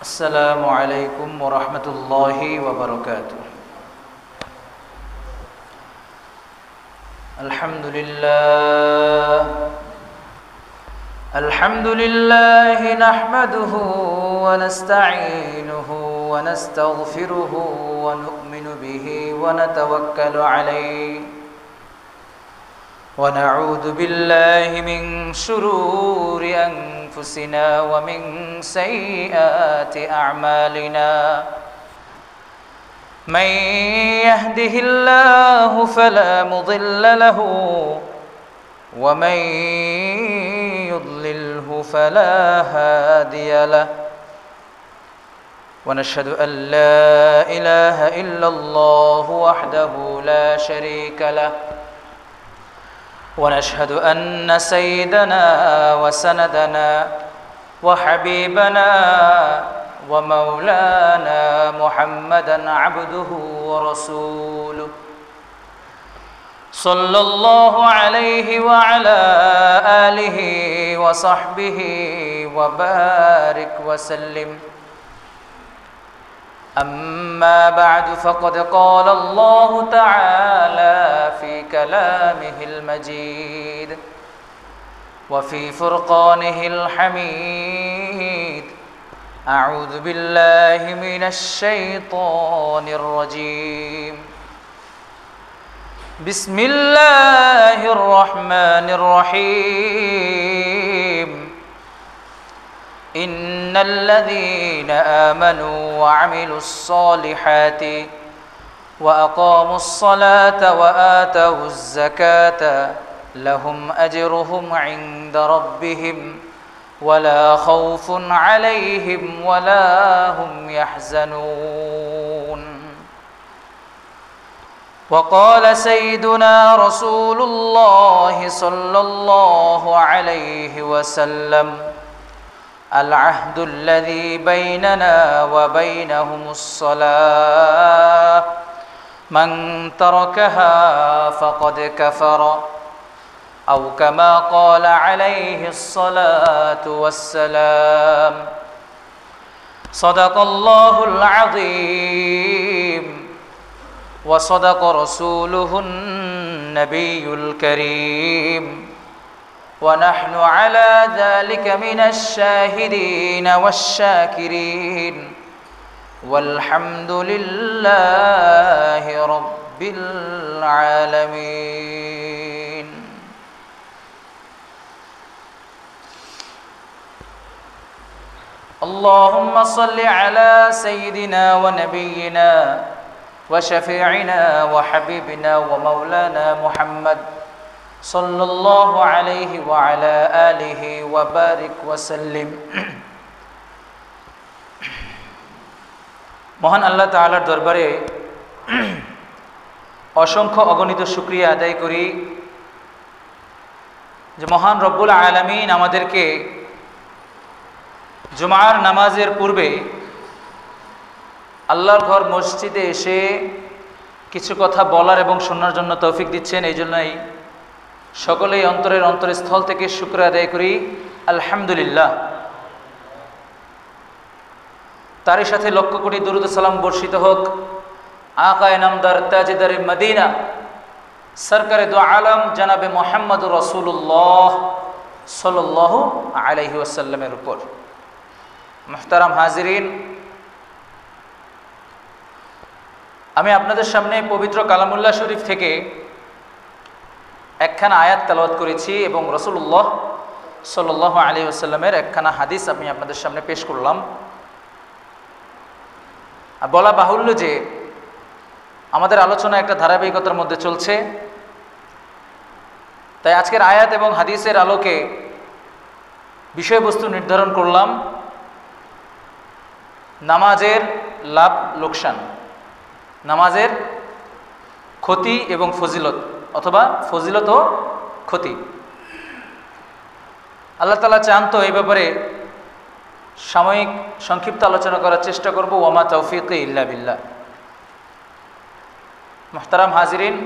السلام عليكم ورحمة الله وبركاته. الحمد لله نحمده ونستعينه ونستغفره ونؤمن به ونتوكل عليه ونعوذ بالله من شرور أنفسنا ومن سيئات أعمالنا من يهده الله فلا مضل له ومن يضلله فلا هادي له ونشهد أن لا إله إلا الله وحده لا شريك له ونشهد أن سيدنا وسندنا وحبيبنا ومولانا محمدا عبده ورسوله صلى الله عليه وعلى آله وصحبه وبارك وسلم. أما بعد فقد قال الله تعالى في كلامه المجيد وفي فرقانه الحميد: أعوذ بالله من الشيطان الرجيم. بسم الله الرحمن الرحيم. إن الذين آمنوا وعملوا الصالحات وأقاموا الصلاة وآتوا الزكاة لهم أجرهم عند ربهم ولا خوف عليهم ولا هم يحزنون. وقال سيدنا رسول الله صلى الله عليه وسلم: العهد الذي بيننا وبينهم الصلاة من تركها فقد كفر، أو كما قال عليه الصلاة والسلام. صدق الله العظيم وصدق رسوله النبي الكريم ونحن على ذلك من الشاهدين والشاكرين والحمد لله رب العالمين. اللهم صل على سيدنا ونبينا وشفيعنا وحبيبنا ومولانا محمد صلى الله عليه وعلى آله وبارك وسلم. মহান আল্লাহ তাআলার দরবারে অসংখ্য অগণিত শুকরিয়া আদায় করি যে মহান রব্বুল আলামিন আমাদেরকে জুমার নামাজের পূর্বে আল্লাহর ঘর মসজিদে এসে কিছু কথা বলার এবং শোনার জন্য তৌফিক দিচ্ছেন। এই জন্যই সকলেই অন্তরস্থল থেকে শুকর আদায় করি আলহামদুলিল্লাহ। তারই সাথে লক্ষ কোটি দুরূদ সালাম বর্ষিত হোক আকায়ে নামদার তাজদারে মদিনা সরকারে দু আলম জনাবে মুহাম্মদুর রাসূলুল্লাহ সাল্লাল্লাহু আলাইহি ওয়াসাল্লামের উপর। মুহতারাম হাজিরিন, আমি আপনাদের সামনে পবিত্র কালামুল্লাহ শরীফ থেকে একখানা আয়াত তেলাওয়াত করেছি এবং রাসূলুল্লাহ সাল্লাল্লাহু আলাইহি ওয়াসাল্লামের একখানা হাদিস আমি আপনাদের সামনে পেশ করলাম। আর বলা বাহুল্য যে আমাদের আলোচনা একটা ধারাবাহিকতার মধ্যে চলছে, তাই আজকের আয়াত এবং হাদিসের আলোকে বিষয়বস্তু নির্ধারণ করলাম নামাজের লাভ লোকসান, নামাজের ক্ষতি এবং ফজিলত অথবা ফজিলত ও ক্ষতি। আল্লাহ তাআলা চান তো এই ব্যাপারে সাময়িক সংক্ষিপ্ত আলোচনা করার চেষ্টা করব। ওয়ামা তৌফিকি ইল্লা বিল্লাহ। মুহতারাম হাজিরিন,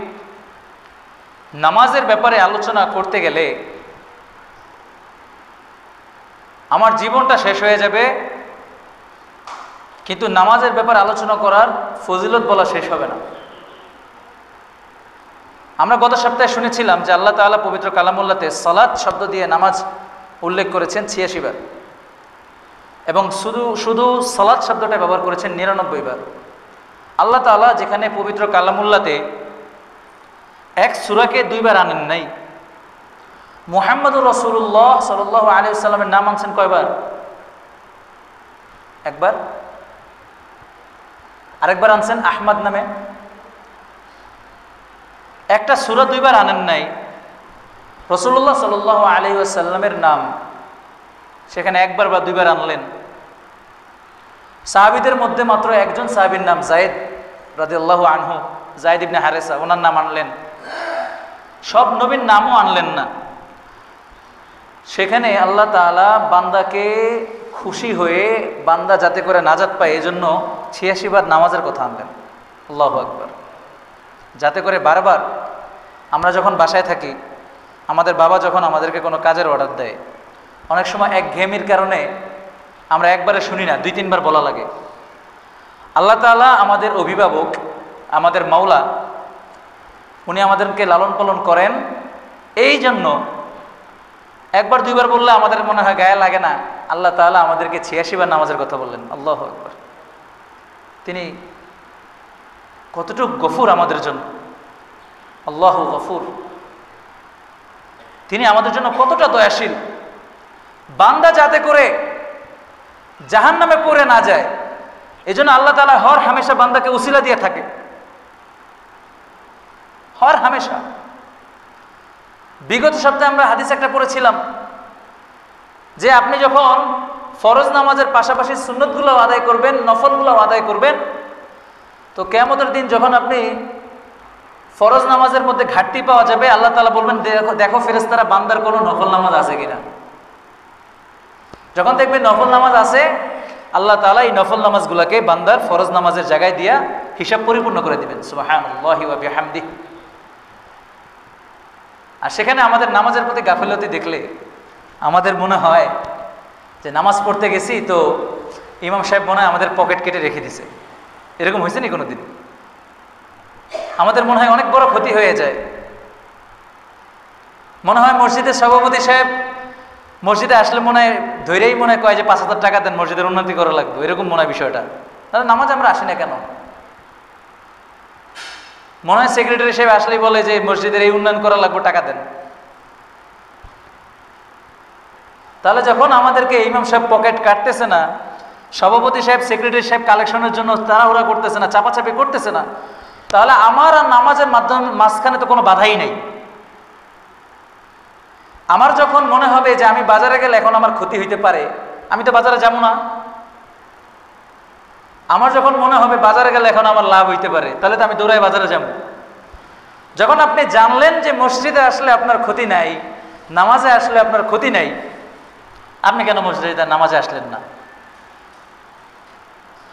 নামাজের ব্যাপারে আলোচনা করতে গেলে আমার জীবনটা শেষ হয়ে যাবে কিন্তু নামাজের ব্যাপারে আলোচনা করার ফজিলত বলা শেষ হবে না। আমরা গত সপ্তাহে শুনেছিলাম যে আল্লাহ তাআলা পবিত্র কালামুল্লাহতে সালাত শব্দ দিয়ে নামাজ উল্লেখ করেছেন 86 বার, এবং শুধু সালাত শব্দটা ব্যবহার করেছেন 99 বার। আল্লাহ তাআলা যেখানে পবিত্র কালামুল্লাহতে এক সূরাকে 2 বার আনেন নাই, মুহাম্মদুর রাসূলুল্লাহ সাল্লাল্লাহু আলাইহি ওয়াসাল্লামের নাম আনছেন কয়বার? একবার। আরেকবার আনছেন আহমদ নামে। একটা সূরা 2 বার আনেন নাই, রাসূলুল্লাহ সাল্লাল্লাহু আলাইহি ওয়াসাল্লামের নাম সেখানে একবার বা 2 বার আনলেন। সাহাবীদের মধ্যে মাত্র একজন সাহাবীর নাম যায়েদ রাদিয়াল্লাহু আনহু, যায়েদ ইবনে হারেসা, ওনার নাম আনলেন। সব নবীর নামও আনলেন না। সেখানে আল্লাহ তাআলা বান্দাকে খুশি হয়ে বান্দা যাতে করে নাজাত পায় এজন্য 86 বার নামাজের কথা আনলেন। আল্লাহু আকবার। যাতে করে বারবার আমরা যখন বাসায় থাকি, আমাদের বাবা যখন আমাদেরকে কোনো কাজের অর্ডার দেয়, অনেক সময় একঘেয়েমির কারণে আমরা একবারে শুনি না, 2-3 বার বলা লাগে। আল্লাহ তাআলা আমাদের অভিভাবক, আমাদের মাওলা, উনি আমাদেরকে লালন পালন করেন। এই জন্য একবার 2 বার বললে আমাদের মনে হয় গায়ে লাগে না। আল্লাহ তাআলা আমাদেরকে 86 বার নামাজের কথা বললেন। আল্লাহু আকবার। তিনি কতটুকু গফুর আমাদের জন্য। আল্লাহু গফুর। তিনি আমাদের জন্য কতটা দয়াশীল। বান্দা যাতে করে জাহান্নামে পড়ে না যায়, এজন্য আল্লাহ তাআলা হর হামেশা বান্দাকে উসিলা দিয়ে থাকে, হর হামেশা। বিগত সপ্তাহে আমরা হাদিস একটা পড়েছিলাম যে আপনি যখন ফরজ নামাজের পাশাপাশি সুন্নতগুলো আদায় করবেন, নফলগুলো আদায় করবেন, তো কিয়ামতের দিন যখন আপনি ফরজ নামাজের মধ্যে ঘাটতি পাওয়া যাবে, আল্লাহ তাআলা বলবেন দেখো ফেরেশতারা বান্দার কোনো নফল নামাজ আছে কিনা। যখন দেখবেন নফল নামাজ আছে, আল্লাহ তাআলা এই নফল নামাজগুলোকে বান্দার ফরজ নামাজের জায়গায় দিয়া হিসাব পরিপূর্ণ করে দিবেন। সুবহানাল্লাহি ওয়া বিহামদিহি। আর সেখানে আমাদের নামাজের প্রতি গাফিলতি দেখলে আমাদের মনে হয় যে নামাজ পড়তে গেছি তো ইমাম সাহেব মনে হয় আমাদের পকেট কেটে রেখে দিছে। এরকম হয়েছে নি কোনোদিন? আমাদের মনে হয় অনেক বড় ক্ষতি হয়ে যায়। মনে হয় মসজিদের সভাপতি সাহেব মসজিদে আসলে মনে হয় ধৈরেই মনে কয় যে 5,000 টাকা দেন, মসজিদের উন্নতি করা লাগবে, এরকম মনে হয় বিষয়টা। তাহলে নামাজ আমরা আসি না কেন? মনে হয় সেক্রেটারি সাহেব আসলেই বলে যে মসজিদের এই উন্নয়ন করা লাগবে, টাকা দেন। তাহলে যখন আমাদেরকে ইমাম সাহেব পকেট কাটতেছে না, সভাপতি সাহেব সেক্রেটারি সাহেব কালেকশনের জন্য তাড়াহুড়া করতেছে না, চাপাচাপি করতেছে না, তাহলে আমার আর নামাজের মাঝখানে তো কোনো বাধাই নেই। আমার যখন মনে হবে যে আমি বাজারে গেলে এখন আমার ক্ষতি হইতে পারে, আমি তো বাজারে যাবো না। আমার যখন মনে হবে বাজারে গেলে এখন আমার লাভ হইতে পারে, তাহলে তো আমি দৌড়াই বাজারে যাব। যখন আপনি জানলেন যে মসজিদে আসলে আপনার ক্ষতি নাই, নামাজে আসলে আপনার ক্ষতি নাই, আপনি কেন মসজিদে নামাজে আসলেন না?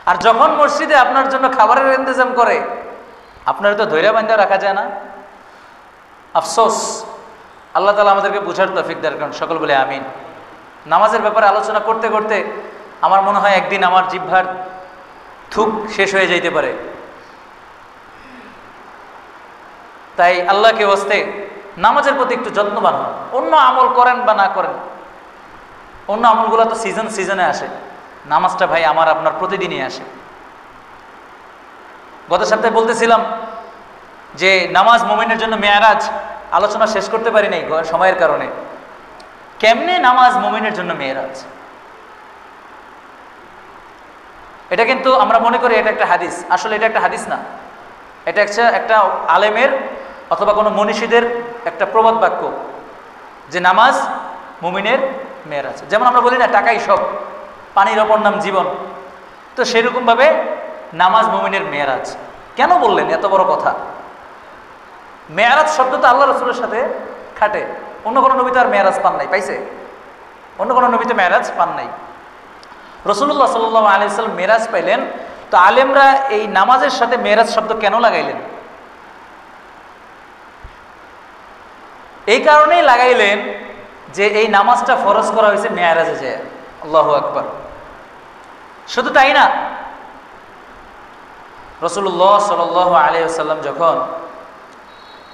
আর যখন মসজিদে আপনার জন্য খাবারের ইন্তজাম করে, আপনার তো ধৈর্য বান্ধা রাখা যায় না। আফসোস। আল্লাহ তাআলা আমাদেরকে বুঝার তৌফিক দান করুন। সকল বলে আমিন। নামাজের ব্যাপারে আলোচনা করতে করতে আমার মনে হয় একদিন আমার জিহ্বার থুক শেষ হয়ে যাইতে পারে। তাই আল্লাহকে ওয়াস্তে নামাজের প্রতি একটু যত্নবান হন। অন্য আমল করেন বা না করেন, অন্য আমলগুলো তো সিজনে আসে, নামাজটা ভাই আমার আপনার প্রতিদিনই আসে। গত সপ্তাহে বলতেছিলাম যে নামাজ মুমিনের জন্য মেয়ারাজ, আলোচনা শেষ করতে পারি নাই সময়ের কারণে। কেমনে নামাজ মুমিনের জন্য মেয়ারাজ? এটা কিন্তু আমরা মনে করি এটা একটা হাদিস, আসলে এটা একটা হাদিস না। এটা একটা আলেমের অথবা কোনো মনীষীদের একটা প্রবাদ বাক্য যে নামাজ মুমিনের মেয়ারাজ। যেমন আমরা বলি না টাকাই সব, পানির অপর নাম জীবন, তো সেরকমভাবে নামাজ মুমিনের মেয়ারাজ। কেন বললেন এত বড় কথা? মেয়ারাজ শব্দ তো আল্লাহ রাসূলের সাথে খাটে। অন্য কোনো নবী তো আর মেয়ারাজ পান নাই, পাইছে? অন্য কোনো নবী তো মেয়ারাজ পান নাই। রাসূলুল্লাহ সাল্লাল্লাহু আলাইহি ওয়াসাল্লাম মেরাজ পাইলেন, তো আলেমরা এই নামাজের সাথে মেরাজ শব্দ কেন লাগাইলেন? এই কারণেই লাগাইলেন যে এই নামাজটা ফরজ করা হয়েছে মেয়ারাজে যায়। আল্লাহু আকবার। শুধু তাই না, রাসূলুল্লাহ সাল্লাল্লাহু আলাইহি ওয়াসাল্লাম যখন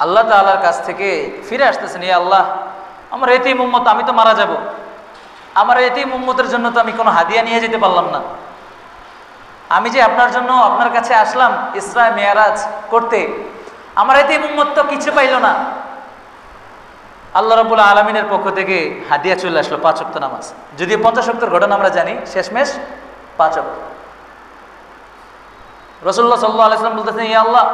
আল্লাহ তাআলার কাছ থেকে ফিরে আসতেছেন, ইয়া আল্লাহ, আমার এতিম উম্মত, আমি তো মারা যাব, আমার এতিম উম্মতের জন্য তো আমি কোনো হাদিয়া নিয়ে যেতে পারলাম না। আমি যে আপনার জন্য আপনার কাছে আসলাম ইসরা মেরাজ করতে, আমার এতিম উম্মত তো কিছু পাইল না। আল্লাহ রাব্বুল আলামিনের পক্ষ থেকে হাদিয়া চলে আসলো 5 ওয়াক্ত নামাজ। যদিও 50 ওয়াক্তের ঘটনা আমরা জানি, শেষমেশ 5 ওয়াক্ত। রাসূলুল্লাহ সাল্লাল্লাহু আলাইহি ওয়াসাল্লাম বলতেছেন, ইয়া আল্লাহ,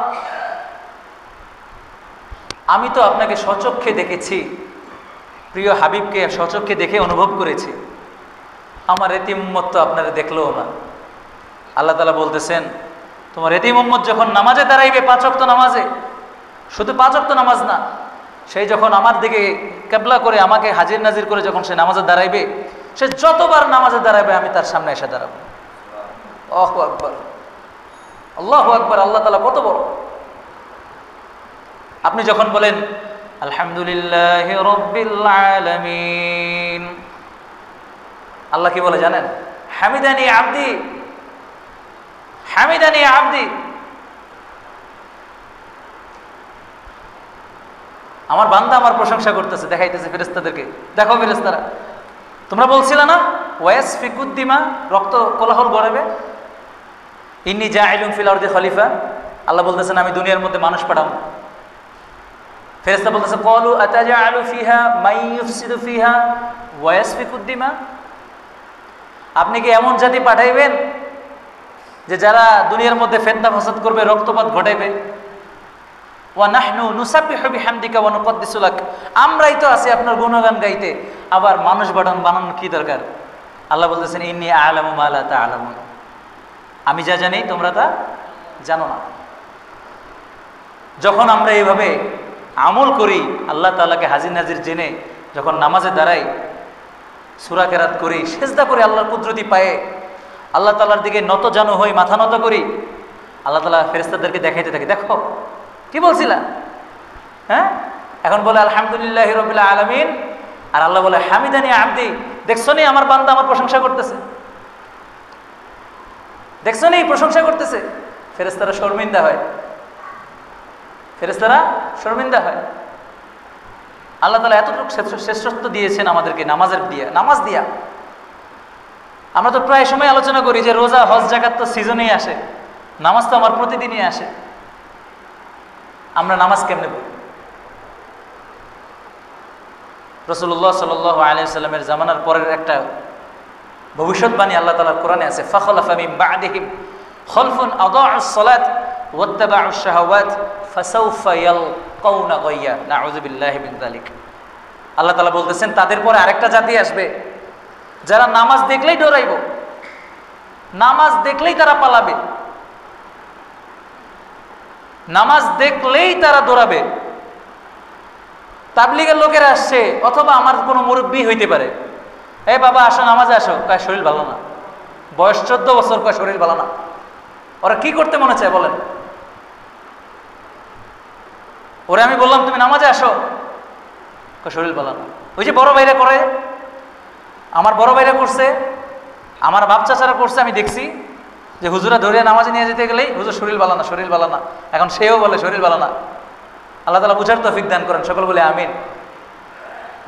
আমি তো আপনাকে স্বচক্ষে দেখেছি, প্রিয় হাবিবকে স্বচক্ষে দেখে অনুভব করেছি, আমার এতিম উম্মত তো আপনারা দেখলেও না। আল্লাহ তাআলা বলতেছেন, তোমার এতিম উম্মত যখন নামাজে দাঁড়াইবে 5 ওয়াক্ত নামাজে, শুধু 5 ওয়াক্ত নামাজ না, সেই যখন আমার দিকে কিবলা করে আমাকে হাজির নাজির করে যখন সে নামাজে দাঁড়াইবে, সে যতবার নামাজে দাঁড়াবে আমি তার সামনে এসে দাঁড়াবো। আল্লাহু আকবার, আল্লাহু আকবার, আল্লাহ তাআলা কত বড়। আপনি যখন বলেন আলহামদুলিল্লাহি রাব্বিল আলামিন, আল্লাহ কি বলে জানেন? হামিদানি আবদি, হামিদানি আবদি, আমার বান্দা আমার প্রশংসা করতেছে, দেখাইতেছে ফেরেশতাদেরকে, দেখো ফেরেশতারা, তোমরা বলছিলে না ওয়াসফিকুদ্দিমা, রক্ত কোলাহল গড়াবে, ইন্নী জাইলুন ফিল আরদি খলিফা, আল্লাহ বলতেছেন আমি দুনিয়ার মধ্যে মানুষ পাঠাবো। ফেরেশতা বলতেছে ক্বালু আতাজআলু ফিহা মান ইউফসিদু ফিহা ওয়া ইয়াসফিকুদ্দিমা, আপনি কি এমন জাতি পাঠাইবেন যে যারা দুনিয়ার মধ্যে ফিতনা ফাসাদ করবে, রক্তপাত ঘটাইবে? ওয়া নাহনু নুসাব্বিহু বিহামদিকা ওয়া নুকদ্দিসু লাক, আমরাই তো আছি আপনার গুণগান গাইতে, আবার মানুষ বানানোর কি দরকার? আল্লাহ বলতেছেন ইন্নী আ'লামু মা লা তা'লামুন, আমি যা জানি তোমরা তা জানো না। যখন আমরা এইভাবে আমল করি, আল্লাহ তাআলাকে হাজির নাজির জেনে যখন নামাজে দাঁড়াই, সূরা কেরাত করি, সিজদা করি, আল্লাহর কুদরতি পায়ে আল্লাহ তাআলার দিকে নত জানু হই, মাথা নত করি, আল্লাহ তাআলা ফেরেশতাদেরকে দেখাইতে থাকে, দেখো কি বলছিলা, হ্যাঁ, এখন বলে আলহামদুলিল্লাহি রাব্বিল আলামিন, আর আল্লাহ বলে হামিদানি আবদি, দেখছো নি আমার বান্দা আমার প্রশংসা করতেছে, দেখছো নি প্রশংসা করতেছে। ফেরেশতারা শর্মিন্দা হয়, ফেরেশতারা শর্মিন্দা হয়। আল্লাহ তাআলা এতটুকু শ্রেষ্ঠত্ব দিয়েছেন আমাদেরকে নামাজ দিয়া। আমরা তো প্রায় সময় আলোচনা করি যে রোজা, হজ, যাকাত তো সিজনেই আসে, নামাজ তো আমার প্রতিদিনই আসে। আমরা নামাজ কেমনে পড়ি? রাসূলুল্লাহ সাল্লাল্লাহু আলাইহি ওয়াসাল্লামের জামানার পরের একটা ভবিষ্যৎবাণী আল্লাহ তাআলার কোরআনে আছে, ফাখলাফা মিন বা'দিহিম খালফুন আদাউস সালাত ওয়াত্তাবাউশ শাহাওয়াত ফাসাউফা ইয়ালকাউনা গায়্যা, নাউযু বিল্লাহি মিন যালিক। আল্লাহ তাআলা বলতেছেন তাদের পরে আরেকটা জাতি আসবে যারা নামাজ দেখলেই ডরাইব, নামাজ দেখলেই তারা পালাবে, নামাজ দেখলেই তারা দৌড়াবে। তাবলীগের লোকেরা আসছে, অথবা আমার কোনো মুরব্বী হইতে পারে, এ বাবা আসো নামাজে আসো, কয় শরীর ভালো না, বয়স 14 বছর, কয় শরীর ভালো না। ওরা কি করতে মনে চায় বলেন? ওরে আমি বললাম তুমি নামাজে আসো, কয় শরীর ভালো না। ওই যে বড় ভাইরা করে, আমার বড় ভাইরা করছে, আমার বাপ চাচারা করছে, আমি দেখছি যে হুজুরা ধরে নামাজে নিয়ে যেতে গেলেই হুজুর শরীর ভালো না, শরীর ভালো না, এখন সেও বলে শরীর ভালো না। আল্লাহ তাআলা বুঝার তৌফিক দান করেন, সকল বলে আমিন।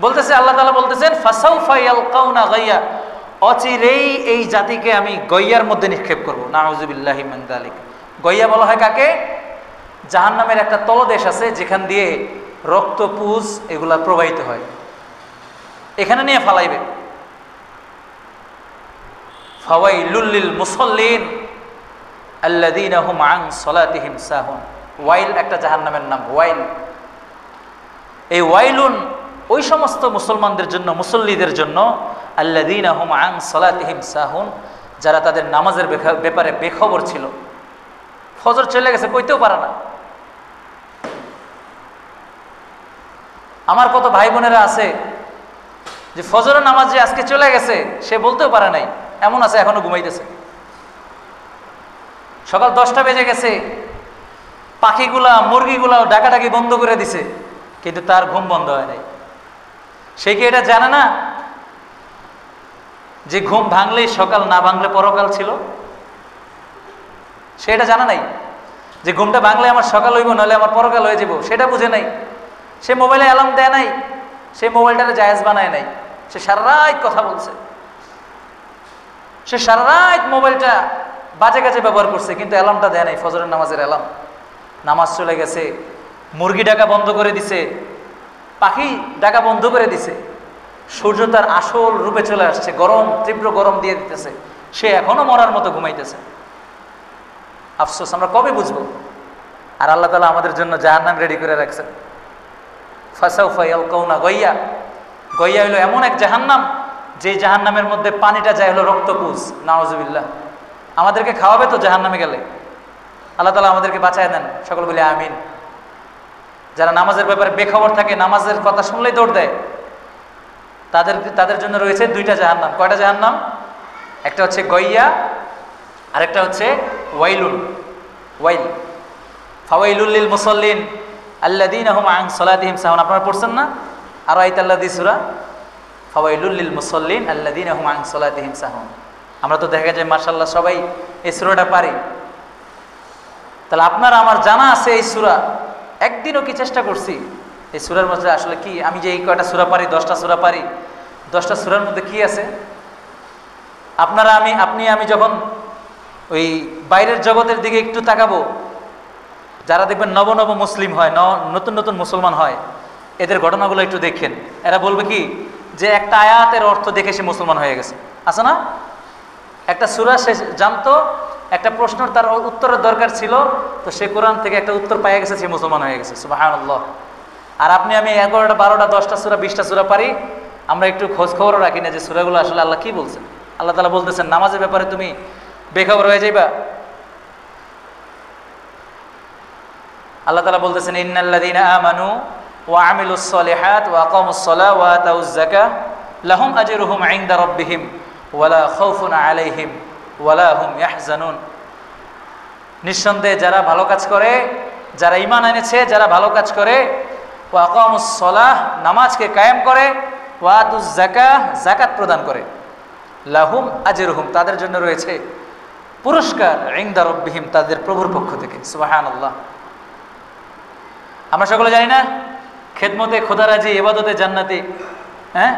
বলতেছে আল্লাহ তাআলা বলতেছেন ফাসাউফা ইয়ালকাউনা গায়্যা, অচিরেই এই জাতিকে আমি গইয়ার মধ্যে নিক্ষেপ করব, নাউযু বিল্লাহি মিন যালিক। গইয়া বলা হয় কাকে? জাহান্নামের একটা তলদেশ আছে যেখান দিয়ে রক্ত, পুজ এগুলা প্রবাহিত হয়, এখানে নিয়ে ফালাইবে। ফাওয়াইলুল লিল মুসাল্লিন আল্লাযীনা হুম আন সালাতিহিম সাহুন। ওয়াইল একটা জাহান্নামের নাম, ওয়াইল। এই ওয়াইলুন ওই সমস্ত মুসলমানদের জন্য, মুসল্লিদের জন্য, আল্লাযীনা হুম আন সালাতিহিম সাহুন, যারা তাদের নামাজের ব্যাপারে বেখবর ছিল। ফজর চলে গেছে, কইতেও পারে না। আমার কত ভাই বোনেরা আছে যে ফজরের নামাজ যে আজকে চলে গেছে সে বলতেও পারে নাই, এমন আছে এখনো ঘুমাইতেছে। সকাল 10টা বেজে গেছে, পাখিগুলা মুরগিগুলাও ডাকাডাকি বন্ধ করে দিছে, কিন্তু তার ঘুম বন্ধ হয় নাই। সে কি এটা জানে না যে ঘুম ভাঙলেই সকাল, না ভাঙলে পরকাল ছিল? সে এটা জানা নাই। যে ঘুমটা ভাঙলে আমার সকাল হইব, নাহলে আমার পরকাল হয়ে যাব, সেটা বুঝে নাই। সে মোবাইলে অ্যালার্ম দেয় নাই, সে মোবাইলটাকে জায়েজ বানায় নাই, সে সারা রাত কথা বলছে, সে সারা রাত মোবাইলটা বাজে কাজে ব্যবহার করছে, কিন্তু অ্যালার্মটা দেয় নাই, ফজরের নামাজের অ্যালার্ম। নামাজ চলে গেছে, মুরগি ডাকা বন্ধ করে দিছে, পাখি ডাকা বন্ধ করে দিছে, সূর্য তার আসল রূপে চলে আসছে, গরম, তীব্র গরম দিয়ে দিতেছে, সে এখনো মরার মতো ঘুমাইতেছে। আফসোস, আমরা কবে বুঝবো? আর আল্লাহ তাআলা আমাদের জন্য জাহান্নাম রেডি করে রাখছেন। ফাসাউফা ইয়ালকাউনা গাইয়া, গাইয়া হলো এমন এক জাহান্নাম, যে জাহান্নামের মধ্যে পানিটা যায় হলো রক্তপুঞ্জ, নাউজুবিল্লাহ। আমাদেরকে খাওয়াবে তো জাহান্নামে গেলে? আল্লাহ তাআলা আমাদেরকে বাঁচায় দেন, সকল বলি আমিন। যারা নামাজের ব্যাপারে বেখবর থাকে, নামাজের কথা শুনলেই দৌড় দেয়, তাদের জন্য রয়েছে দুইটা জাহান্নাম। কয়টা জাহান্নাম? একটা হচ্ছে গইয়া, আরেকটা হচ্ছে ওয়াইলুন, ওয়াইল। ফাওয়াইলুল লিল মুসাল্লিন আল্লাযীনা হুম আন সালাতিহিম সাহুন। আপনারা পড়ছেন না আর আয়াতুল্লাযী সূরা? ফাওয়াইলুল লিল মুসাল্লিন আল্লাযীনা হুম আন সালাতিহিম সাহুন। আমরা তো দেখা যায় মাশাআল্লাহ সবাই এই সূরাটা পারি। তাহলে আপনার আমার জানা আছে এই সূরা, একদিনও কি চেষ্টা করছি এই সূরার মধ্যে আসলে কি, আমি যে এই কয়টা সূরা পারি, 10টা সূরা পারি, 10টা সূরার মধ্যে কি আছে? আপনারা আমি যখন ওই বাইরের জগতের দিকে একটু তাকাবো, যারা দেখবেন নব নব মুসলিম হয়, নতুন নতুন মুসলমান হয়, এদের ঘটনাগুলো একটু দেখেন। এরা বলবে কি যে একটা আয়াতের অর্থ দেখে সে মুসলমান হয়ে গেছে, আছে না? একটা সূরা সে জানতো, একটা প্রশ্নের তার উত্তরের দরকার ছিল, তো সে কোরআন থেকে একটা উত্তর পেয়ে গেছে, সে মুসলমান হয়ে গেছে। সুবহানাল্লাহ। আর আমি 11টা 12টা 10টা সূরা 20টা সূরা পারি, আমরা একটু খোঁজ খবরও রাখি না যে সূরাগুলো আসলে আল্লাহ কি বলছেন। আল্লাহ তাআলা বলতেছেন নামাজের ব্যাপারে তুমি বেখবর হয়ে যাইবা। আল্লাহ তাআলা বলতেছেন ইন্নাল্লাযীনা আমানু ওয়া আমিলুস সলিহাত ওয়া আকামুস সালাহ ওয়া আতাউয যাকাহ লাহুম আজরুহুম ইনদা রাব্বিহিম ওয়ালা খাউফুন আলাইহিম ওয়ালা হুম ইয়াহজানুন। নিঃসন্দেহে যারা ভালো কাজ করে, যারা ঈমান এনেছে, যারা ভালো কাজ করে, ওয়া আকামুস সালাহ নামাজকে কায়েম করে, ওয়া আতুয যাকাহ যাকাত প্রদান করে, লাহুম আজরুহুম তাদের জন্য রয়েছে পুরস্কার, ইনদা রাব্বিহিম তাদের প্রভুর পক্ষ থেকে। সুবহানাল্লাহ। আমরা সকলে জানি না খেদমতে খোদারাজি, ইবাদতে জান্নাতি। হ্যাঁ,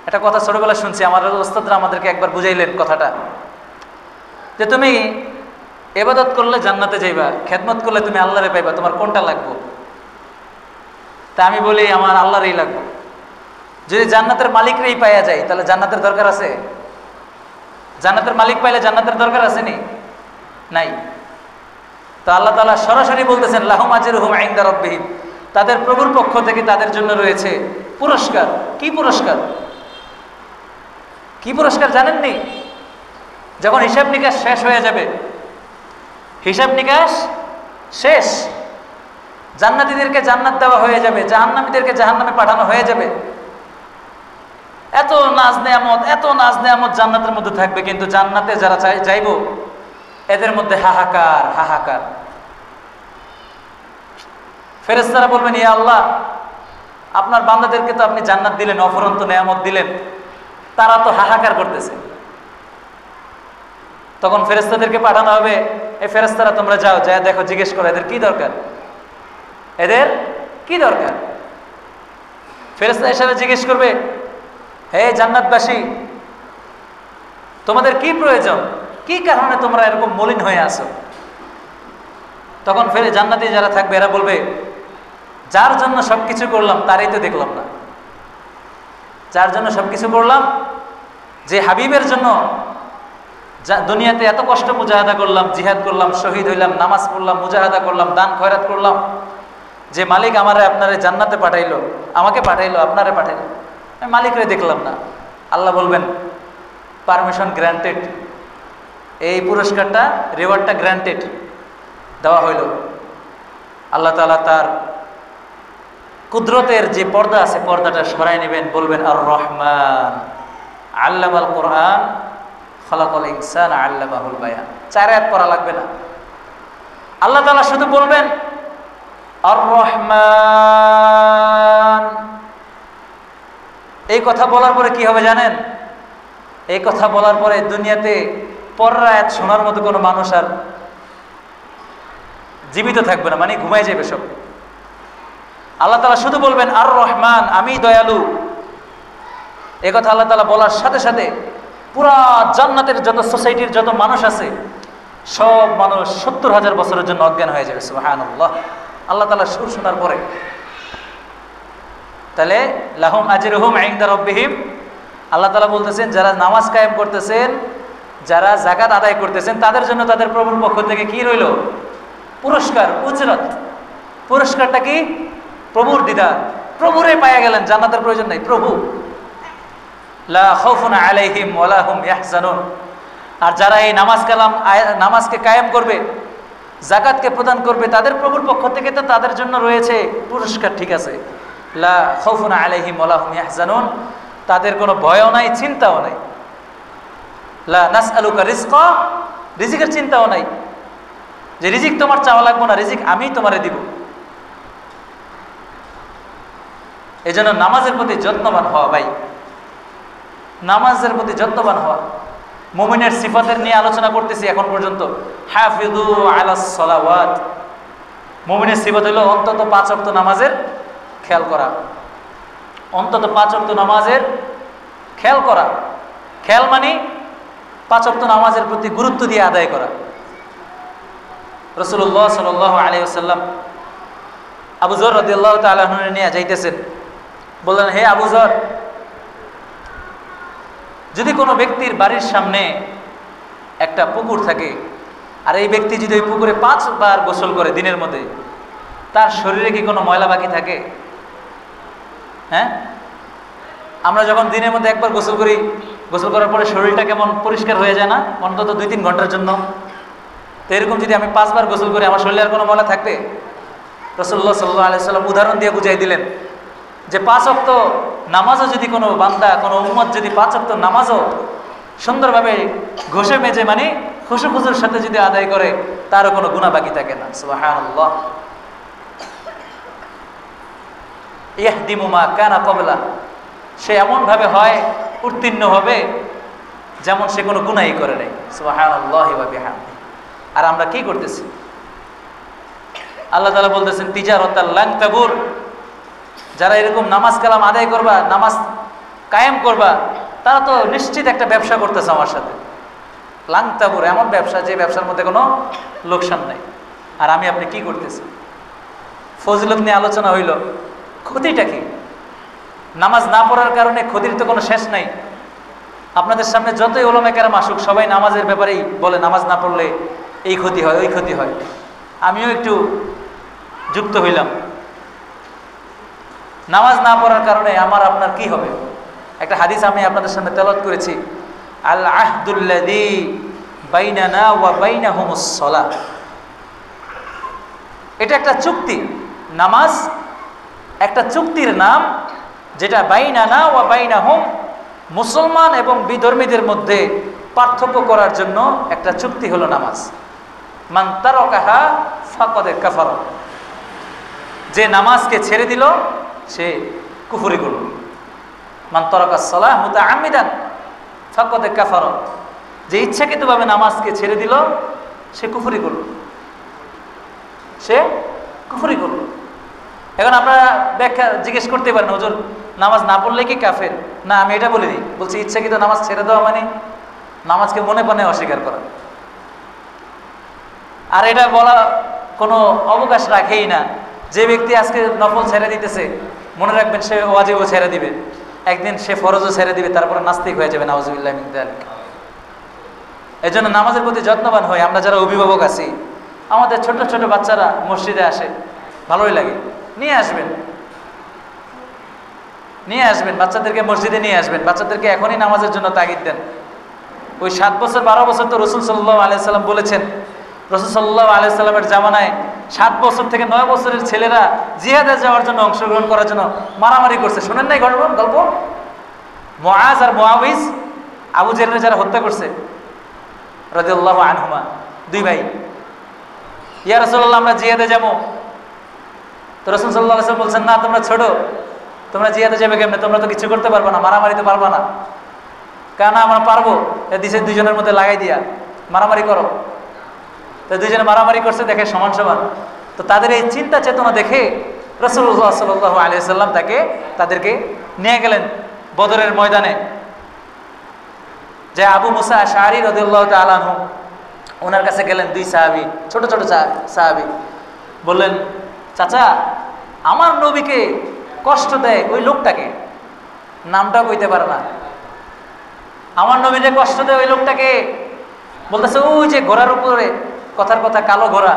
একটা কথা ছোটবেলা শুনছি, আমার ওস্তাদরা আমাদেরকে একবার বুঝাইলেন কথাটা, যে তুমি ইবাদত করলে জান্নাতে যাইবা, খেদমত করলে তুমি আল্লাহরে পাইবা, তোমার কোনটা লাগবে? তা আমি বলি আমার আল্লাহরই লাগবে। যদি জান্নাতের মালিকরেই পাইয়া যায়, তাহলে জান্নাতের দরকার আছে? জান্নাতের মালিক পাইলে জান্নাতের দরকার আছে নি? নাই। তো আল্লাহ তাআলা সরাসরি বলতেছেন লাহুম আজরুহুম ইনদা রাব্বিহিম, তাদের প্রভুর পক্ষ থেকে তাদের জন্য রয়েছে পুরস্কার। কি পুরস্কার? কি পুরস্কার জানেননি? যখন হিসাব নিকাশ শেষ হয়ে যাবে, হিসাব নিকাশ শেষ, জান্নাতীদেরকে জান্নাত দেওয়া হয়ে যাবে, জাহান্নামীদেরকে জাহান্নামে পাঠানো হয়ে যাবে। এত নাজ নেয়ামত, এত নাজ নেয়ামত জান্নাতের মধ্যে থাকবে, কিন্তু জান্নাতে যারা যাইব এদের মধ্যে হাহাকার, হাহাকার। ফেরেশতারা বলবেন ইয়া আল্লাহ, আপনার বান্দাদেরকে তো আপনি জান্নাত দিলেন, অফুরন্ত নেয়ামত দিলেন, তারা তো হাহাকার করতেছে। তখন ফেরেশতাদেরকে পাঠানো হবে, এই ফেরেশতারা তোমরা যাও, যায় দেখো, জিজ্ঞেস করো এদের কি দরকার, এদের কি দরকার। ফেরেশতা হিসেবে জিজ্ঞেস করবে, হে জান্নাতবাসী, তোমাদের কি প্রয়োজন, কি কারণে তোমরা এরকম মলিন হয়ে আসো? তখন ফেরে জান্নাতি যারা থাকবে এরা বলবে, যার জন্য সবকিছু করলাম তারই তো দেখলাম না। যার জন্য সবকিছু করলাম, যে হাবিবের জন্য দুনিয়াতে এত কষ্ট মুজাহাদা করলাম, জিহাদ করলাম, শহীদ হইলাম, নামাজ পড়লাম, মুজাহাদা করলাম, দান খয়রাত করলাম, যে মালিক আমারে আপনারে জান্নাতে পাঠাইলো, আমাকে পাঠাইলো, আপনারে পাঠাইলো, আমি মালিকরে দেখলাম না। আল্লাহ বলবেন পারমিশন গ্রান্টেড, এই পুরস্কারটা, রিওয়ার্ডটা গ্রান্টেড, দেওয়া হইল। আল্লাহ তাআলা তার কুদরতের যে পর্দা আছে, পর্দাটা সরাই নেবেন, বলবেন আর রহমান আল্লামাল কোরআন খলাকাল ইনসান আল্লামাহুল বায়ান। 4 আয়াত পড়া লাগবে না, আল্লাহ তাআলা শুধু বলবেন আর রহমান। এই কথা বলার পরে কি হবে জানেন? এই কথা বলার পরে দুনিয়াতে পরের আয়াত শোনার মতো কোনো মানুষ আর জীবিত থাকবে না, মানে ঘুমায় যাবে সব। আল্লাহ তাআলা শুধু বলবেন আর রহমান, আমি দয়ালু। এ কথা আল্লাহ তাআলা বলার সাথে সাথে পুরা জান্নাতের যত সোসাইটির যত মানুষ আছে সব মানুষ ৭০,০০০ বছরের জন্য অজ্ঞান হয়ে যাবে। সুবহানাল্লাহ। আল্লাহ তাআলা সুর শোনার পরে তাহলে লাহুম আজরুহুম ইনদা রাব্বিহিম, আল্লাহ তাআলা বলতেছেন যারা নামাজ কায়েম করতেছেন, যারা যাকাত আদায় করতেছেন, তাদের জন্য তাদের প্রভুর পক্ষ থেকে কি রইল? পুরস্কার, উজরত। পুরস্কারটা কি? প্রভুর দিদার। প্রভুরে পাওয়া গেলেন, জান্নাতের প্রয়োজন নাই। প্রভু। লা খাউফুন আলাইহিম ওয়ালা হুম ইয়াহজানুন। আর যারা এই নামাজকে কায়েম করবে, যাকাতকে প্রদান করবে, তাদের প্রভুর পক্ষ থেকে তো তাদের জন্য রয়েছে পুরস্কার। ঠিক আছে, লা খাউফুন আলাইহিম ওয়ালা হুম ইয়াহজানুন, তাদের কোনো ভয়ও নাই, চিন্তাও নাই। লা নাসআলুকা রিজকা, রিজিকের চিন্তাও নাই, যে রিজিক তোমার চাওয়া লাগবে না, রিজিক আমি তোমারে দিব। এই জন্য নামাজের প্রতি যত্নবান হওয়া ভাই, নামাজের প্রতি যত্নবান হওয়া। মুমিনের সিফাতের নিয়ে আলোচনা করতেছি এখন পর্যন্ত। হাফিযু আলাস সালাওয়াত, মুমিনের সিফাত হলো অন্তত ৫ ওয়াক্ত নামাজের খেয়াল করা। অন্তত ৫ ওয়াক্ত নামাজের খেয়াল করা। খেয়াল মানে ৫ ওয়াক্ত নামাজের প্রতি গুরুত্ব দিয়ে আদায় করা। রাসূলুল্লাহ সাল্লাল্লাহু আলাইহি ওয়াসাল্লাম আবু যর রাদিয়াল্লাহু তাআলা আনহু নিয়ে যাইতেছেন, বললেন হে আবু যর, যদি কোনো ব্যক্তির বাড়ির সামনে একটা পুকুর থাকে আর এই ব্যক্তি যদি ওই পুকুরে ৫ বার গোসল করে দিনের মধ্যে, তার শরীরে কি কোনো ময়লা বাকি থাকে? হ্যাঁ, আমরা যখন দিনের মধ্যে একবার গোসল করি, গোসল করার পরে শরীরটা কেমন পরিষ্কার হয়ে যায় না, অন্তত ২-৩ ঘন্টার জন্য। তো এরকম যদি আমি ৫ বার গোসল করি, আমার শরীরে আর কোনো ময়লা থাকবে? রাসূলুল্লাহ সাল্লাল্লাহু আলাইহি ওয়াসাল্লাম উদাহরণ দিয়ে বুঝাই দিলেন যে ৫ ওয়াক্ত নামাজও যদি কোনো বান্দা, কোনো উম্মত যদি ৫ ওয়াক্ত নামাজও সুন্দরভাবে ঘষে মেজে মানে খুশু খুশুর সাথে যদি আদায় করে, তারও কোনো গুনাহ বাকি থাকে না। সুবহানাল্লাহ। ইয়াহদিমু মা কানা ক্বাবলা, সে এমনভাবে হয় উত্তীর্ণ হবে যেমন সে কোনো গুনাহই করে নাই। সুবহানাল্লাহি ওয়া বিহামদিহি। আর আমরা কি করতেছি? আল্লাহ তাআলা বলতেছেন তিজারাতাল লান তাবুর, যারা এরকম নামাজ কালাম আদায় করবা, নামাজ কায়েম করবা, তারা তো নিশ্চিত একটা ব্যবসা করতেছে আমার সাথে। লান তাবুর, এমন ব্যবসা যে ব্যবসার মধ্যে কোনো লোকসান নাই। আর আমি আপনি কি করতেছি? ফজিলত নিয়ে আলোচনা হইল, ক্ষতিটা কি? নামাজ না পড়ার কারণে ক্ষতির তো কোনো শেষ নাই। আপনাদের সামনে যতই উলামায়ে কেরাম আসুক, সবাই নামাজের ব্যাপারেই বলে নামাজ না পড়লে এই ক্ষতি হয়, ওই ক্ষতি হয়। আমিও একটু যুক্ত হইলাম। নামাজ না পড়ার কারণে আমার আপনার কি হবে? একটা হাদিস আমি আপনাদের সামনে তেলাওয়াত করেছি, আল আহদুল্লাযী বাইনানা ওয়া বাইনাহুমুস সালাহ। এটা একটা চুক্তি। নামাজ একটা চুক্তির নাম, যেটা বাইনানা ওয়া বাইনাহুম, মুসলমান এবং বিধর্মীদের মধ্যে পার্থক্য করার জন্য একটা চুক্তি হলো নামাজ। মান তারাকাহা ফাকাদ কাফারা, যে নামাজকে ছেড়ে দিল সে কুফরি করল। মান তারাকাস সালাহ মুতাআম্মিদান ফাকাদ কাফারা, যে ইচ্ছাকৃতভাবে নামাজকে ছেড়ে দিল সে কুফরি করল, সে কুফরি করল। এখন আপনারা ব্যাখ্যা জিজ্ঞেস করতে পারেন, হুজুর নামাজ না পড়লে কি কাফের? না, আমি এটা বলিনি। বলছি ইচ্ছাকৃত নামাজ ছেড়ে দেওয়া মানে নামাজকে মনে প্রাণে অস্বীকার করা। আর এটা বলা কোনো অবকাশ রাখেই না। যে ব্যক্তি আজকে নফল ছেড়ে দিতেছে, মনে রাখবেন সে ওয়াজিবও ছেড়ে দিবে, একদিন সে ফরজও ছেড়ে দিবে, তারপরে নাস্তিক হয়ে যাবে। নাউজুবিল্লাহ মিন যালিক। এই জন্য নামাজের প্রতি যত্নবান হই। আমরা যারা অভিভাবক আছি, আমাদের ছোট ছোট বাচ্চারা মসজিদে আসে, ভালোই লাগে, নিয়ে আসবেন, নিয়ে আসবেন বাচ্চাদেরকে মসজিদে নিয়ে আসবেন। বাচ্চাদেরকে এখনই নামাজের জন্য তাগিদ দেন। ওই 7 বছর 12 বছর তো রাসূল সাল্লাল্লাহু আলাইহি সাল্লাম বলেছেন, রাসূল সাল্লাল্লাহু আলাইহি সাল্লামের জামানায় 7 বছর থেকে 9 বছরের ছেলেরা জিহাদে যাওয়ার জন্য, অংশগ্রহণ করার জন্য মারামারি করছে। শুনেন নাই গল্প? মুআজ আর মুআউইজ, আবু জেহেলের যারা হত্যা করছে রাদিয়াল্লাহু আনহুমা, 2 ভাই। ইয়া রাসূলুল্লাহ, আমরা জিহাদে যাবো। তো রাসূল সাল্লাল্লাহু আলাইহি সাল্লাম বলছেন, না তোমরা ছোট, তোমরা জিহাদে যাবে কেমনে? তোমরা তো কিছু করতে পারবে না, মারামারি তো পারবে না। কেন? আমরা পারবো। দিছে 2 জনের মধ্যে লাগাই দিয়া মারামারি করো। তো দুইজনে মারামারি করছে দেখে সমান সমান। তো তাদের এই চিন্তা চেতনা দেখে রাসূলুল্লাহ সাল্লাল্লাহু আলাইহি সাল্লাম তাদেরকে নিয়ে গেলেন বদরের ময়দানে। যে আবু মুসা আশআরী রাদিয়াল্লাহু তাআলা আনহু, ওনার কাছে গেলেন দুই সাহাবী, ছোট ছোট সাহাবী, বললেন, চাচা আমার নবীকে কষ্ট দেয় ওই লোকটাকে, নামটা কইতে পারে না, আমার নবীকে কষ্ট দেয় ওই লোকটাকে। বলতেছে ওই যে ঘোড়ার উপরে, কথার কথা কালো ঘোড়া,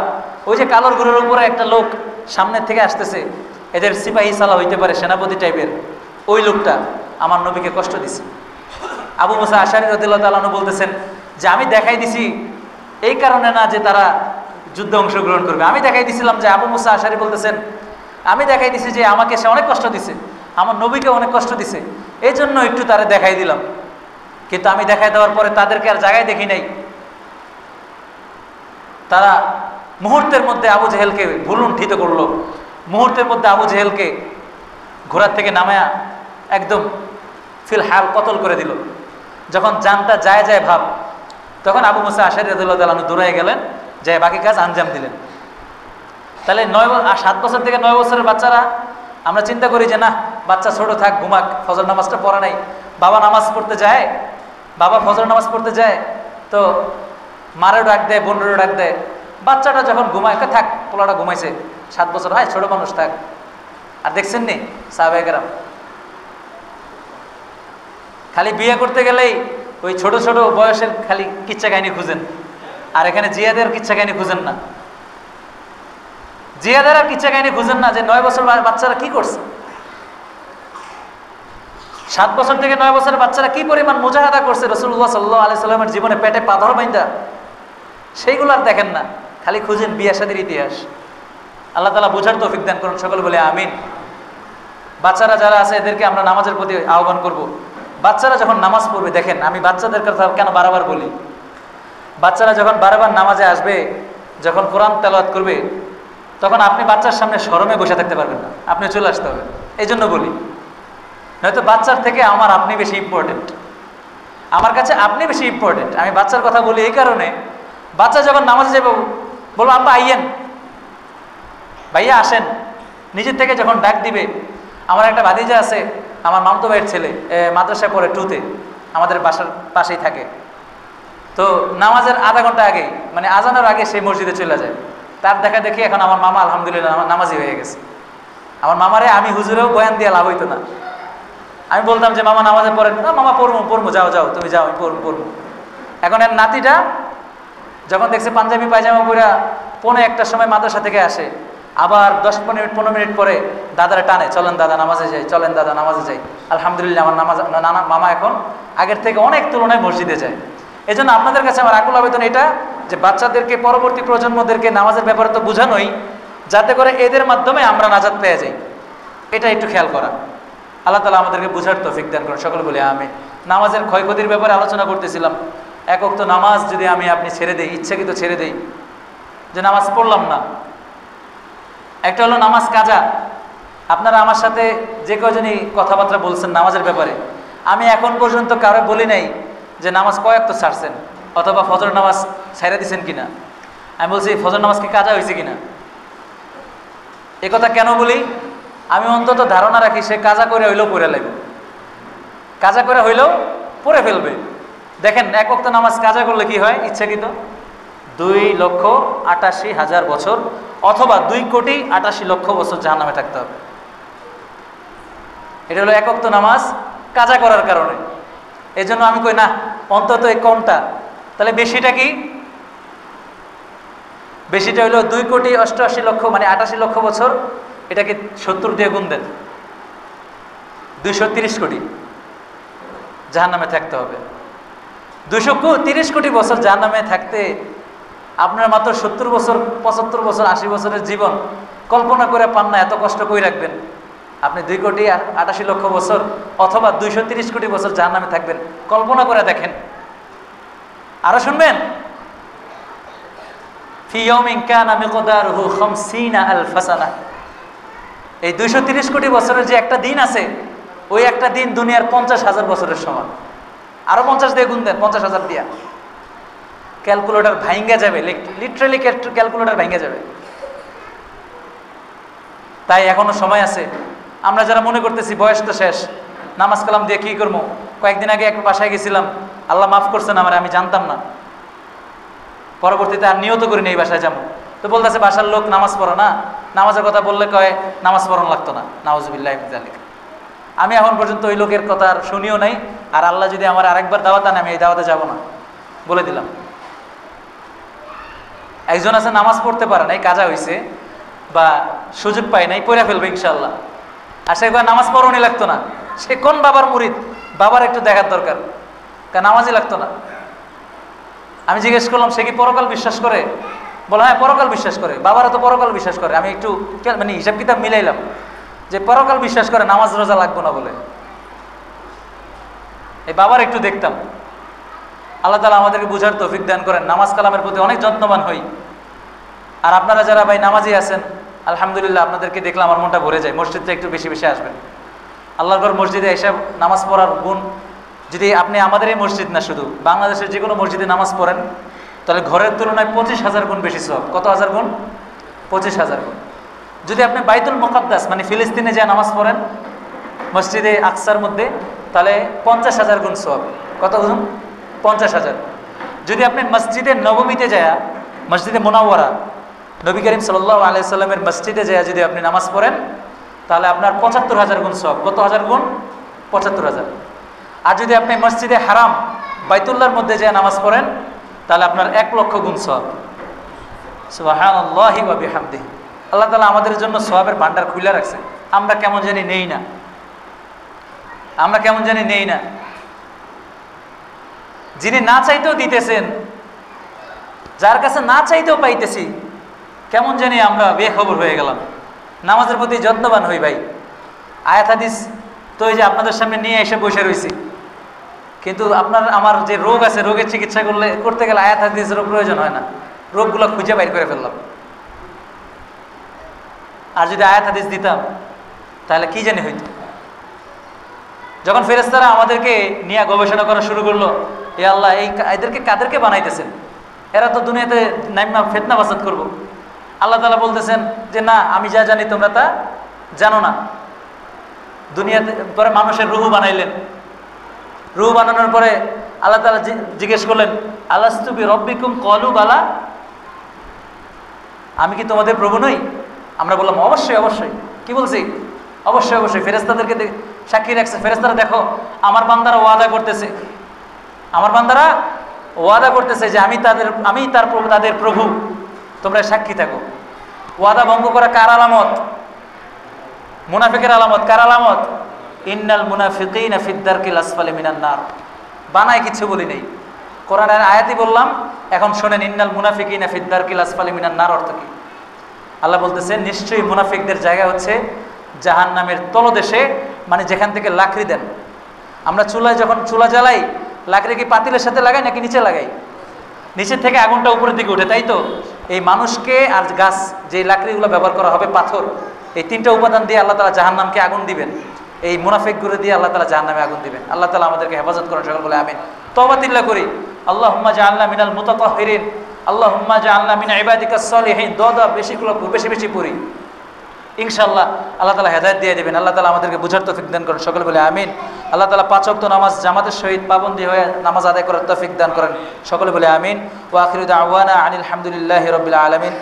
ওই যে কালোর ঘোড়ার উপরে একটা লোক সামনের থেকে আসতেছে, এদের সিপাহী সালা হইতে পারে, সেনাপতি টাইপের, ওই লোকটা আমার নবীকে কষ্ট দিছে। আবু মুসা আশআরী রাদিয়াল্লাহু তাআলা আনহু বলতেছেন যে আমি দেখাই দিছি এই কারণে না যে তারা যুদ্ধে অংশগ্রহণ করবে, আমি দেখাই দিছিলাম যে আবু মুসা আশআরী বলতেছেন আমি দেখাই দিছি যে আমাকে সে অনেক কষ্ট দিছে, আমার নবীকে অনেক কষ্ট দিছে, এই জন্য একটু তারে দেখাই দিলাম। কিন্তু আমি দেখাই দেওয়ার পরে তাদেরকে আর জায়গায় দেখি নাই। তারা মুহূর্তের মধ্যে আবু জেহেলকে ভুলুণ্ঠিত করলো, মুহূর্তের মধ্যে আবু জেহেলকে ঘোড়ার থেকে নামায়া একদম ফিল হাল কতল করে দিল। যখন জানটা যায় যায় ভাব, তখন আবু মুসা আশআরী রাদিয়াল্লাহু তাআলা আনহু দৌড়ায় গেলেন, যে বাকি কাজ আঞ্জাম দিলেন। তাহলে 7 বছর থেকে 9 বছরের বাচ্চারা, আমরা চিন্তা করি যে না বাচ্চা ছোট থাক, ঘুমাক, ফজর নামাজটা পড়া নাই, বাবা নামাজ পড়তে যায়, বাবা ফজর নামাজ পড়তে যায়, তো মারেও ডাক দেয়, বোনেরও ডাক দেয়। বাচ্চাটা যখন ঘুমায়, থাক পোলাটা ঘুমাইছে, 7 বছর হয়, ছোট মানুষ থাক। আর দেখছেন নি সাহাবায়ে কেরাম খালি বিয়ে করতে গেলেই ওই ছোট ছোট বয়সের খালি কিচ্ছা কাহিনী খুঁজেন, আর এখানে জিয়াদের কিচ্ছা কাহিনী খুঁজেন না, জিয়াদের আর কিচ্ছা কাহিনী খুঁজেন না যে 9 বছর বাচ্চারা কি করছে। 7 বছর থেকে 9 বছরের বাচ্চারা কি পরিমাণ মুজাহাদা করছে রাসূলুল্লাহ সাল্লাল্লাহু আলাইহি সাল্লামের জীবনে, পেটে পাথর বাইন্দা, সেইগুলো আর দেখেন না, খালি খুঁজেন বিয়ে শাদীর ইতিহাস। আল্লাহ তাআলা বোঝার তৌফিক দান করুন, সকলে বলে আমিন। বাচ্চারা যারা আছে এদেরকে আমরা নামাজের প্রতি আহ্বান করব। বাচ্চারা যখন নামাজ পড়বে, দেখেন আমি বাচ্চাদের কথা কেন বারবার বলি, বাচ্চারা যখন বারবার নামাজে আসবে, যখন কোরআন তেলাওয়াত করবে, তখন আপনি বাচ্চার সামনে শরমে বসে থাকতে পারবেন না, আপনি চলে আসতে হবে। এই জন্য বলি, নয়তো বাচ্চার থেকে আপনি বেশি ইম্পর্টেন্ট, আমার কাছে আপনি বেশি ইম্পর্টেন্ট। আমি বাচ্চার কথা বলি এই কারণে, বাচ্চা যখন নামাজে যাবে বলবো আব্বা আইয়েন, ভাইয়া আসেন, নিজের থেকে যখন ডাক দিবে। আমার একটা ভাতিজা আছে, আমার মামতো ভাইয়ের ছেলে, মাদ্রাসায় পড়ে 2তে, আমাদের বাসার পাশেই থাকে। তো নামাজের আধা ঘন্টা আগে, মানে আজানের আগে সেই মসজিদে চলে যায়। তার দেখা দেখি এখন আমার মামা আলহামদুলিল্লাহ নামাজি হয়ে গেছে। আমার মামারে আমি হুজুরেও বয়ান দিয়ে লাভ হইতো না, আমি বলতাম যে মামা নামাজে পড়েন না, মামা পড়বো যাও যাও তুমি যাও, আমি পড়বো। এখন এর নাতিটা যখন দেখছে পাঞ্জাবি পায়জামা পরে 1:45 সময় মাদ্রাসা থেকে আসে, আবার 10-15 মিনিট পরে দাদারা টানে, চলেন দাদা নামাজে যাই, চলেন দাদা নামাজে যাই। আলহামদুলিল্লাহ আমার মামা এখন আগের থেকে অনেক তুলনায় মসজিদে যায়। এই জন্য আপনাদের কাছে আমার আকুল আবেদন এটা, যে বাচ্চাদেরকে, পরবর্তী প্রজন্মদেরকে নামাজের ব্যাপারে তো বোঝানোই, যাতে করে এদের মাধ্যমে আমরা নাজাত পেয়ে যাই, এটা একটু খেয়াল করা। আল্লাহ তাআলা আমাদেরকে বুঝার তৌফিক দান করেন, সকলে বলি আমিন। নামাজের ক্ষয়ক্ষতির ব্যাপারে আলোচনা করতেছিলাম। এক ওয়াক্ত নামাজ যদি আপনি ছেড়ে দেই, ইচ্ছাকৃত ছেড়ে দেই, যে নামাজ পড়লাম না, একটা হলো নামাজ কাজা। আপনারা আমার সাথে যে কয়জনই কথাবার্তা বলছেন নামাজের ব্যাপারে, আমি এখন পর্যন্ত কারো বলি নাই যে নামাজ কয়েক তো ছাড়ছেন অথবা ফজর নামাজ ছাইরা দিছেন কিনা। আমি বলছি ফজর নামাজ কি কাজা হয়েছে কিনা। এ কথা কেন বলি, আমি অন্তত ধারণা রাখি সে কাজা করে হইলেও পড়ে লাগবে, কাজা করে হইলেও পড়ে ফেলবে। দেখেন এক ওয়াক্ত নামাজ কাজা করলে কি হয়, ইচ্ছাকৃত 2,88,000 বছর অথবা 2,88,00,000 বছর জাহান্নামে থাকতে হবে। এটা হলো এক ওয়াক্ত নামাজ কাজা করার কারণে। এই জন্য আমি কই না অন্তত এই কমটা, তাহলে বেশিটা কি, বেশিটা হলো 2,88,00,000 মানে 88 লক্ষ বছর, এটাকে 70 দিয়ে গুণ দেন, 230 কোটি জাহান্নামে থাকতে হবে। 230 কোটি বছর জাহান্নামে থাকতে আপনার মাত্র 70 বছর, 75 বছর, 80 বছরের জীবন কল্পনা করে পান না, এত কষ্ট করে রাখবেন। আপনি 2,88,00,000 বছর অথবা 230 কোটি বছর জাহান্নামে থাকবেন, কল্পনা করে দেখেন। আরো শুনবেন, ফি ইয়াউমিন কানা মিকদারুহু 50,000 সানা। এই 230 কোটি বছরের যে একটা দিন আছে, ওই একটা দিন দুনিয়ার 50,000 বছরের সমান। আরো 50 দিয়ে গুণ দেন, 50,000 দিয়া ক্যালকুলেটর ভাঙ্গা যাবে, লিটারালি ক্যালকুলেটর ভাঙ্গা যাবে। তাই এখনো সময় আছে। আমরা যারা মনে করতেছি বয়স তো শেষ, নামাজ কালাম দিয়ে কী করবো, কয়েকদিন আগে একটা বাসায় গেছিলাম, আল্লাহ মাফ করছেন আমার, আমি জানতাম না, পরবর্তীতে আর নিয়ত করিনি এই বাসায় যাবো। তো বলতেছে বাসার লোক নামাজ পড়ো না, নামাজের কথা বললে কয় নামাজ পড়ানো লাগতো না, নাউজুবিল্লাহি মিন যালিক। আমি এখন পর্যন্ত ওই লোকের কথা আর শুনিও নাই, আর আল্লাহ যদি আমার আরেকবার দাওয়াত আনে আমি এই দাওয়াতে যাব না, বলে দিলাম। একজন আছে নামাজ পড়তে পারে নাই, কাজা হয়েছে বা সুযোগ পায় নাই, পড়ে ফেলবে ইনশাল্লাহ, আর সে একবার নামাজ পড়ানোই লাগতো না। সে কোন বাবার মুরিদ, বাবার একটু দেখার দরকার, কারণ নামাজই লাগতো না। আমি জিজ্ঞেস করলাম সে কি পরকাল বিশ্বাস করে? বলে হ্যাঁ পরকাল বিশ্বাস করে, বাবারা তো পরকাল বিশ্বাস করে। আমি একটু মানে হিসাব কিতাব মিলাইলাম যে পরকাল বিশ্বাস করে, নামাজ রোজা লাগবো না বলে। এই বাবার একটু দেখতাম। আল্লাহ তাআলা আমাদেরকে বুঝার তৌফিক দান করেন, নামাজ কালামের প্রতি অনেক যত্নবান হই। আর আপনারা যারা ভাই নামাজি আছেন, আলহামদুলিল্লাহ, আপনাদেরকে দেখলে আমার মনটা ভরে যায়। মসজিদটা একটু বেশি বেশি আসবেন। আল্লাহর ঘর মসজিদে এসে নামাজ পড়ার গুণ, যদি আপনি আমাদের এই মসজিদ না, শুধু বাংলাদেশের যে কোনো মসজিদে নামাজ পড়েন, তাহলে ঘরের তুলনায় 25,000 গুণ বেশি সওয়াব। কত হাজার গুণ? 25,000 গুণ। যদি আপনি বাইতুল মুকাদ্দাস মানে ফিলিস্তিনে যে নামাজ পড়েন মসজিদে আকসার মধ্যে, তাহলে 50,000 গুণ সওয়াব। কত গুণ? 50,000। যদি আপনি মসজিদে নববীতে যায়, মসজিদে মুনাওয়ারা, নবী করিম সাল্লাল্লাহু আলাইহি সাল্লামের মসজিদে যায় যদি আপনি নামাজ পড়েন, তাহলে আপনার 75,000 গুণ সওয়াব। কত হাজার গুণ? 75,000। আর যদি আপনি মসজিদে হারাম বাইতুল্লাহর মধ্যে যায় নামাজ পড়েন, তাহলে আপনার 1,00,000 গুণ সওয়াব। সুবহানাল্লাহি ওয়া বিহামদিহি। আল্লাহ তাআলা আমাদের জন্য সওয়াবের ভান্ডার খুলে রাখছে। আমরা কেমন জানি নেই না, আমরা কেমন জানি নেই না। যিনি না চাইতেও দিতেছেন, যার কাছে না চাইতেও পাইতেছি, কেমন জানি আমরা বেখবর হয়ে গেলাম। নামাজের প্রতি যত্নবান হই ভাই। আয়াত হাদিস তো এই যে আপনাদের সামনে নিয়ে এসে বসে রয়েছি, কিন্তু আপনার আমার যে রোগ আছে, রোগের চিকিৎসা করতে গেলে আয়াত হাদিসের প্রয়োজন হয় না, রোগগুলো খুঁজে বাইর করে ফেললাম। আর যদি আয়াত হাদিস দিতাম তাহলে কি জানি হইতো। যখন ফেরেশতারা আমাদেরকে নিয়ে গবেষণা করা শুরু করলো, এ আল্লাহ এদেরকে কাদেরকে বানাইতেছেন, এরা তো দুনিয়াতে নাইমা ফিতনা ফাসাদ করবো। আল্লাহ তাআলা বলতেছেন যে না, আমি যা জানি তোমরা তা জানো না। দুনিয়াতে পরে মানুষের রুহু বানাইলেন। রুহু বানানোর পরে আল্লাহ তাআলা জিজ্ঞেস করলেন, আলাস্তু বিরব্বিকুম? ক্বালু বালা, আমি কি তোমাদের প্রভু নই? আমরা বললাম অবশ্যই অবশ্যই। কি বলছি? অবশ্যই অবশ্যই। ফেরেশতাদেরকে সাক্ষী রাখছে। ফেরেশতারা দেখো আমার বান্দারা ওয়াদা করতেছে, আমার বান্দারা ওয়াদা করতেছে যে আমি তাদের প্রভু, তোমরা সাক্ষী থাকো। ওয়াদা ভঙ্গ করা কার আলামত? মুনাফিকের আলামত। কার আলামত? ইন্নাল মুনাফিকিনা ফিদ দারকিল আসফালি মিনান নার। বানায় কিছু বলি নেই, কোরআনের আয়াতই বললাম। এখন শোনেন, ইন্নাল মুনাফিকিনা ফিদ দারকিল আসফালি মিনান নার অর্থ কি? আল্লাহ বলতেছেন নিশ্চয়ই মুনাফিকদের জায়গা হচ্ছে জাহান্নামের তলদেশে, মানে যেখান থেকে লাকড়ি দেন। আমরা চুলায় যখন চুলা জ্বালাই, লাকড়ি কি পাতিলের সাথে লাগাই নাকি নিচে লাগাই? নিচের থেকে আগুনটা উপরের দিকে উঠে, তাই তো? এই মানুষকে আর গাছ, যে লাকড়িগুলো ব্যবহার করা হবে, পাথর, এই তিনটা উপাদান দিয়ে আল্লাহ তাআলা জাহান্নামকে আগুন দিবেন। এই মুনাফিকগুলো দিয়ে আল্লাহ তাআলা জাহান্নামে আগুন দিবেন। আল্লাহ তাআলা আমাদেরকে হেফাজত করেন, সকল বলে আমিন। তওবাতিল্লাহ করি, আল্লাহুম্মা জাআলনা মিনাল মুতাতাহহিরিন, আল্লাহুম্মা জাআলনা মিন ইবাদিকাস সলিহিন। দোয়া বেশি বেশি পড়ি, ইনশাআল্লাহ আল্লাহ তাআলা হেদায়েত দিয়ে দেবেন। আল্লাহ তাআলা আমাদেরকে বুঝার তৌফিক দান করেন, সকল বলে আমিন। আল্লাহ তাআলা 5 ওয়াক্ত নামাজ জামাতের সহিত পাবন্দী হয়ে নামাজ আদায় করার তৌফিক দান করেন, সকলে বলে আমিন। ওয়া আখিরু দাওয়ানা আনিল হামদুলিল্লাহি রাব্বিল আলামিন।